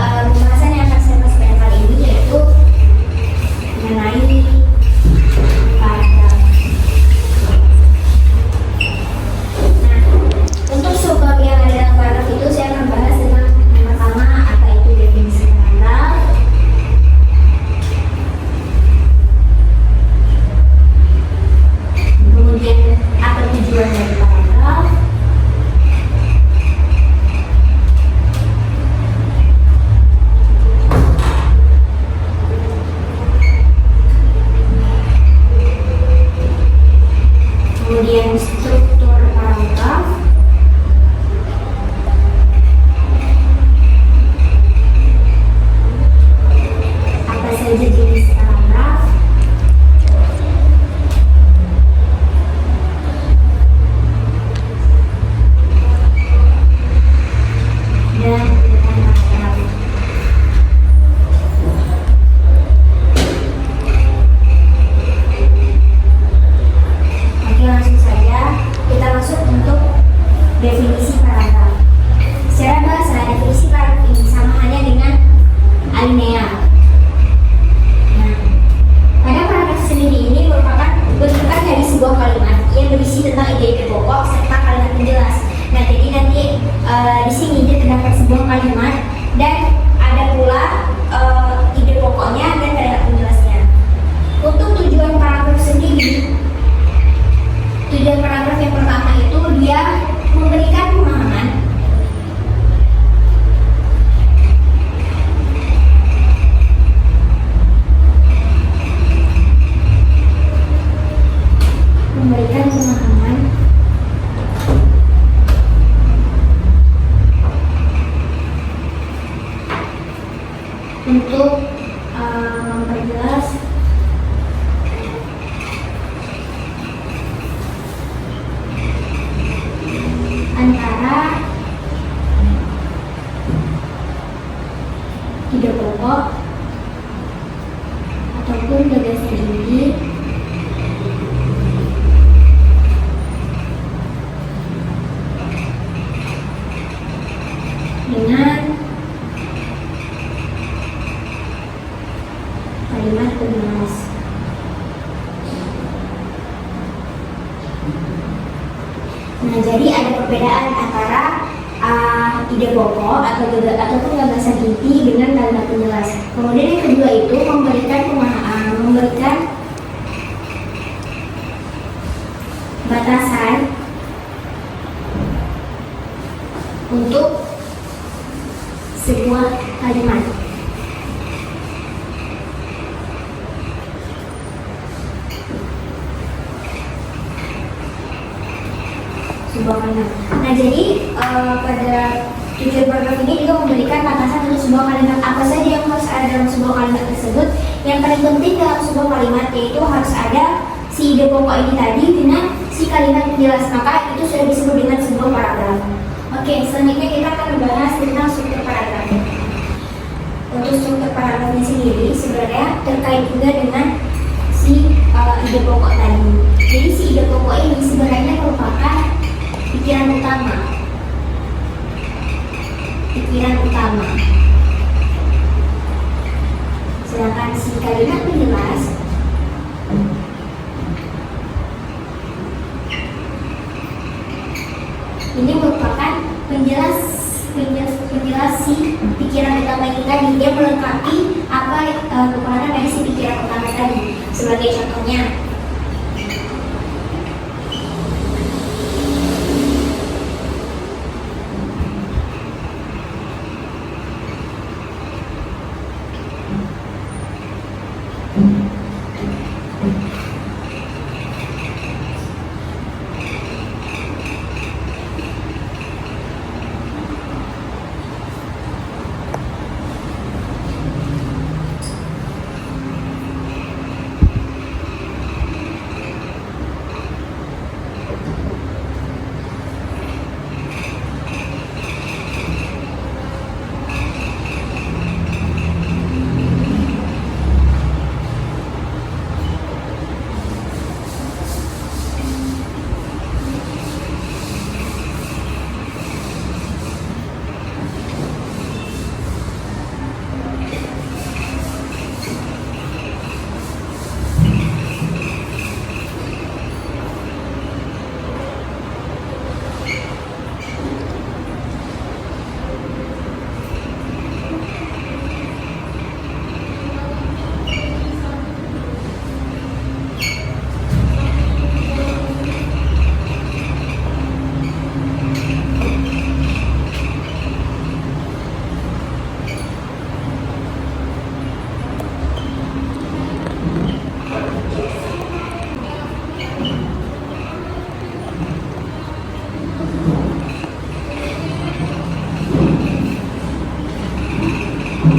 pembahasan yang akan saya bahas pada kali ini yaitu mengenai paragraf. Nah, untuk subbab yang ada dalam paragraf itu saya akan bahas tentang yang pertama apa itu definisi paragraf, kemudian apa tujuan dari paragraf, kemudian struktur paragraf, apa saja jenis paragraf, dan urutan paragraf. Oke, langsung saja kita masuk untuk definisi paragraf. Secara bahasa, definisi paragraf ini sama halnya dengan alinea. Nah, pada paragraf sendiri ini merupakan bentukan dari sebuah kalimat yang berisi tentang ide-ide pokok serta kalimat penjelas. Nah, jadi nanti di sini terdapat sebuah kalimat dan ada pula ide pokoknya dan kalimat penjelasnya. Untuk tujuan paragraf sendiri, tujuan paragraf yang pertama itu dia memberikan pemahaman untuk memperjelas antara ide pokok ataupun gagasan inti dengan kalimat penjelas. Nah, jadi ada perbedaan antara ide pokok ataupun gagasan inti dengan kalimat penjelas. Kemudian yang kedua itu memberikan batasan untuk sebuah kalimat. Nah, jadi pada tujuan paragraf ini juga memberikan batasan untuk sebuah kalimat apa saja yang harus ada dalam sebuah kalimat tersebut. Yang paling penting dalam sebuah kalimat yaitu harus ada si ide pokok ini tadi dengan si kalimat penjelas, maka itu sudah disebut dengan sebuah paragraf. Oke, selanjutnya kita akan membahas tentang struktur paragraf. Untuk struktur paragrafnya sendiri sebenarnya terkait juga dengan si ide pokok tadi. Jadi si ide pokok ini sebenarnya merupakan pikiran utama. Sedangkan si kalimat penjelas ini merupakan penjelas si pikiran utama itu tadi. Dia melengkapi apa kekuatan dari si pikiran utama tadi. Sebagai contohnya, Oke,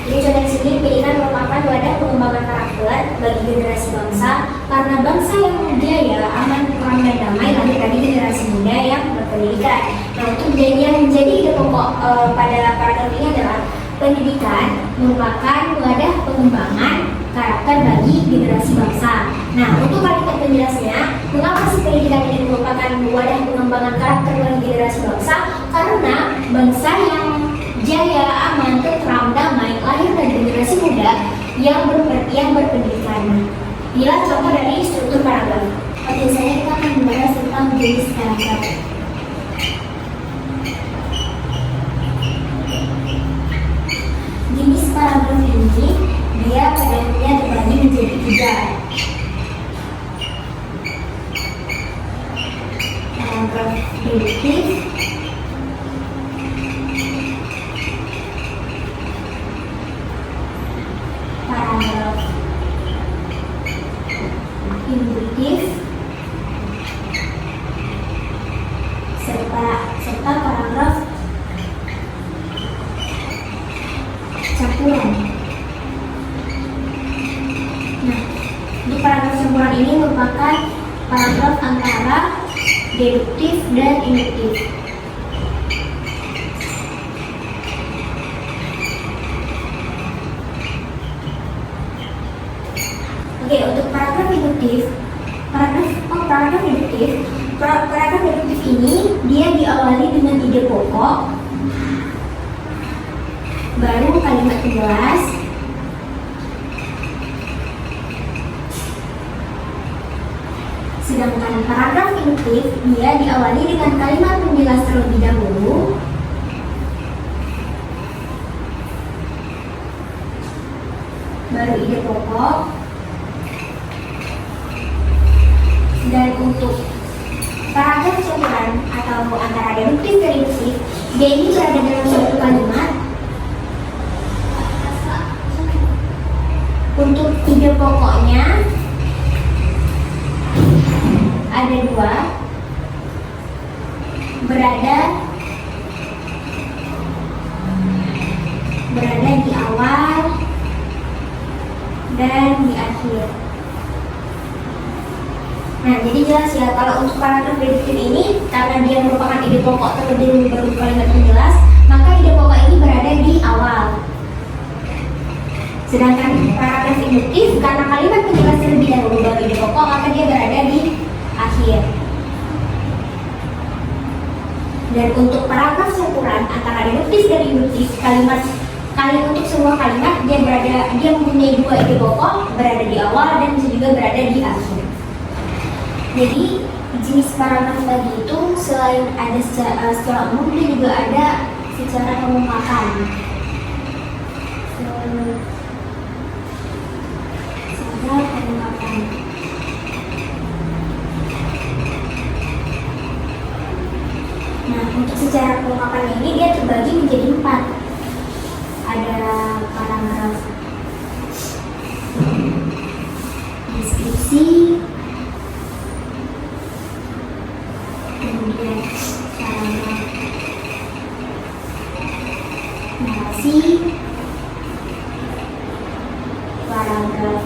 jadi contoh di sini pendidikan merupakan wadah pengembangan karakter bagi generasi bangsa karena bangsa yang jaya, aman, perang dan damai lahir dari generasi muda yang berpendidikan. Nah, untuk yang menjadi ide pokok pada paragraf ini adalah pendidikan merupakan wadah pengembangan karakter bagi generasi bangsa. Nah, untuk kalimat penjelasnya, mengapa sih pendidikan ini merupakan wadah pengembangan karakter bagi generasi bangsa? Karena bangsa yang jaya, aman, tentram, damai lahir dari generasi muda yang berpendidikan. Inilah contoh dari struktur paragraf. Oke, saya kita akan membahas tentang jenis paragraf. Jenis paragraf ini dia pada umumnya terbagi menjadi 3. Paragraf deduktif, paragraf induktif, serta paragraf campuran. Nah, di paragraf campuran ini merupakan paragraf antara deduktif dan induktif. Oke, untuk paragraf deduktif, paragraf deduktif ini dia diawali dengan ide pokok, baru kalimat penjelas, sedangkan paragraf induktif dia diawali dengan kalimat penjelas terlebih dahulu, baru ide pokok. Dan untuk paragraf campuran atau antara deduktif dan induktif, dia ini berada dalam suatu kalimat. Untuk ide pokoknya ada 2, berada di awal dan di akhir. Nah, jadi jelas ya, kalau untuk paragraf deduktif ini, karena dia merupakan ide pokok terlebih dahulu baru kalimat penjelas, maka ide pokok ini berada di awal. Sedangkan paragraf induktif, karena kalimat penjelas terlebih dahulu baru ide pokok, maka dia berada di akhir. Dan untuk paragraf campuran antara deduktif dan induktif, untuk semua kalimat dia mempunyai 2 ide pokok, berada di awal dan bisa juga berada di akhir. Jadi jenis paragraf tadi itu selain ada secara umum, dia juga ada secara pengungkapan. Nah, untuk secara pengungkapannya ini dia terbagi menjadi 4. Ada paragraf deskripsi, kemudian paragraf narasi, paragraf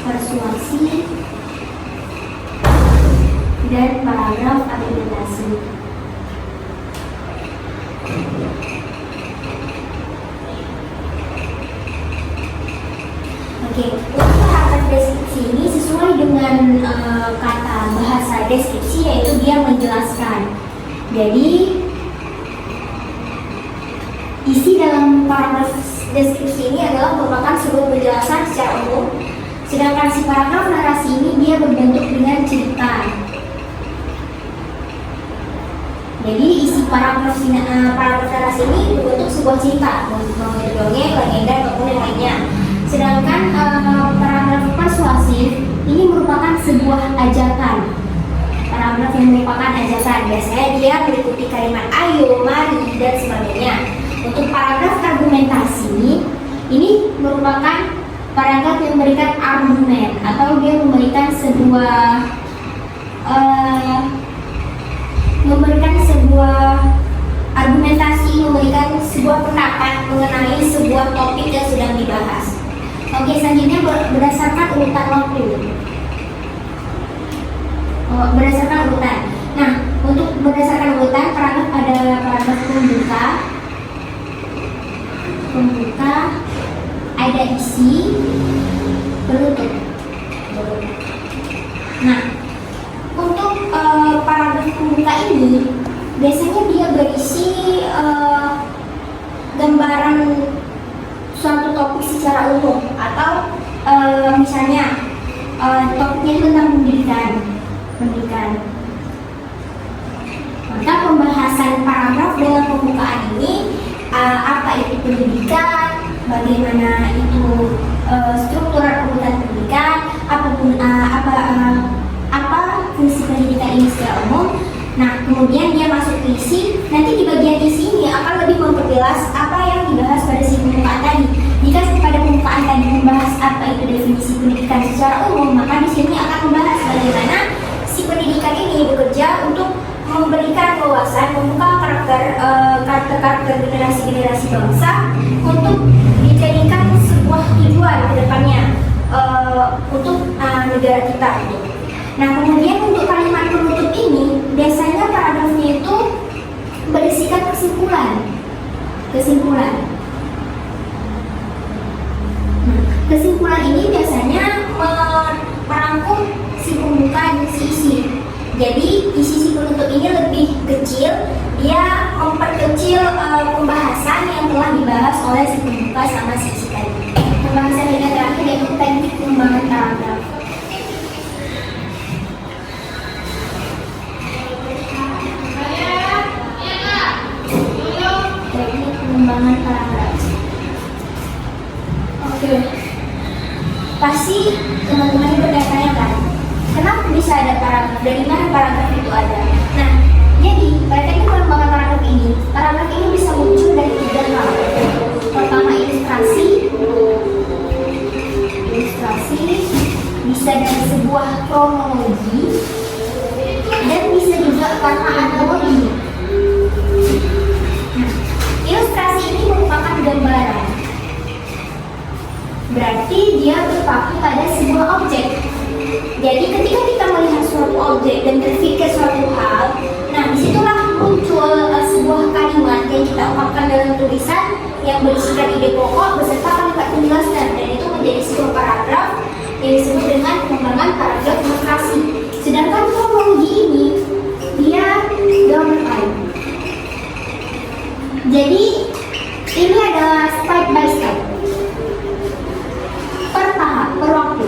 persuasi, dan paragraf argumentasi. Oke, untuk paragraf deskripsi ini sesuai dengan kata bahasa deskripsi, yaitu dia menjelaskan. Jadi isi dalam paragraf deskripsi ini adalah merupakan sebuah penjelasan secara umum, sedangkan si paragraf narasi ini dia berbentuk dengan cerita. Jadi isi paragraf narasi ini berbentuk sebuah cerita, mau itu dongeng, legenda, ataupun yang lainnya. Sedangkan paragraf persuasif ini merupakan sebuah ajakan. Paragraf yang merupakan ajakan, biasanya dia meliputi kalimat ayo, mari, dan sebagainya. Untuk paragraf argumentasi ini merupakan paragraf yang memberikan argumen atau dia memberikan sebuah argumentasi, memberikan sebuah pendapat mengenai sebuah topik yang sedang dibahas. Oke, selanjutnya berdasarkan urutan waktu. Berdasarkan urutan. Nah, untuk berdasarkan urutan, paragraf ada paragraf pembuka, ada isi, penutup. Nah, untuk paragraf pembuka ini biasanya dia berisi gambaran suatu topik secara umum atau misalnya topiknya itu tentang pendidikan. Maka pembahasan paragraf dengan pembukaan ini apa itu pendidikan, bagaimana itu struktural kebutuhan pendidikan, apa fungsi pendidikan ini secara umum. Nah, kemudian dia masuk ke isi. Nanti di bagian isi ini akan lebih memperjelas apa yang dibahas pada si pembukaan tadi. Jika pada pembukaan tadi membahas apa itu definisi pendidikan secara umum, maka di sini akan membahas bagaimana si pendidikan ini bekerja untuk memberikan wawasan, membuka karakter generasi-generasi bangsa untuk dijadikan sebuah tujuan ke depannya untuk negara kita. Nah, kemudian untuk kalimat penutup ini biasanya paragrafnya itu berisikan kesimpulan. Nah, kesimpulan ini biasanya merangkum si pembuka dan si isi. Jadi isi si penutup ini lebih kecil, dia memperkecil pembahasan yang telah dibahas oleh si pembuka sama si isi tadi. Pembahasan yang terakhir yaitu teknik pengembangan paragraf. Teknik pengembangan paragraf. Oke. Pasti teman-teman bertanya-tanya kan, kenapa bisa ada paragraf? Dari mana paragraf itu ada? Nah, jadi pada teknik pengembangan paragraf ini bisa muncul dari 3 hal. Pertama, ilustrasi, bisa dari sebuah kronologi, dan bisa juga karena analogi. Nah, ilustrasi ini merupakan gambaran. Berarti dia berpaku pada sebuah objek. Jadi ketika kita melihat suatu objek dan berpikir suatu hal, nah disitulah muncul sebuah kalimat yang kita ungkapkan dalam tulisan yang berisikan ide pokok beserta kalimat penjelasan, dan itu menjadi sebuah paragraf yang disebut dengan pengembangan paragraf ilustrasi. Sedangkan kronologi ini dia gambaran. Jadi ini adalah step by step, per tahap, per waktu.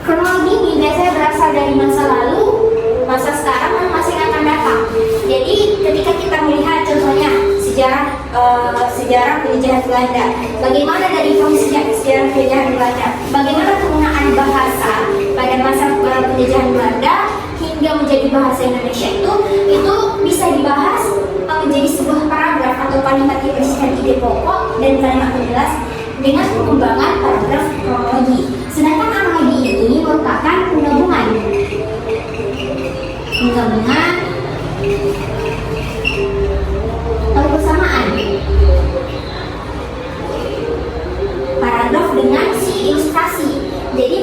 Kronologi ini biasanya berasal dari masa lalu, masa sekarang, dan masa yang akan datang. Jadi ketika kita melihat contohnya sejarah penjajahan Belanda, bagaimana dari sejarah penjajahan Belanda, bagaimana penggunaan bahasa pada masa penjajahan Belanda hingga menjadi bahasa Indonesia itu bisa dibahas menjadi sebuah paragraf atau kalimat yang berisikan ide pokok dan kalimat penjelas dengan pengembangan paragraf kronologi. Sedangkan analogi ini merupakan penggabungan atau persamaan paragraf dengan si ilustrasi. Jadi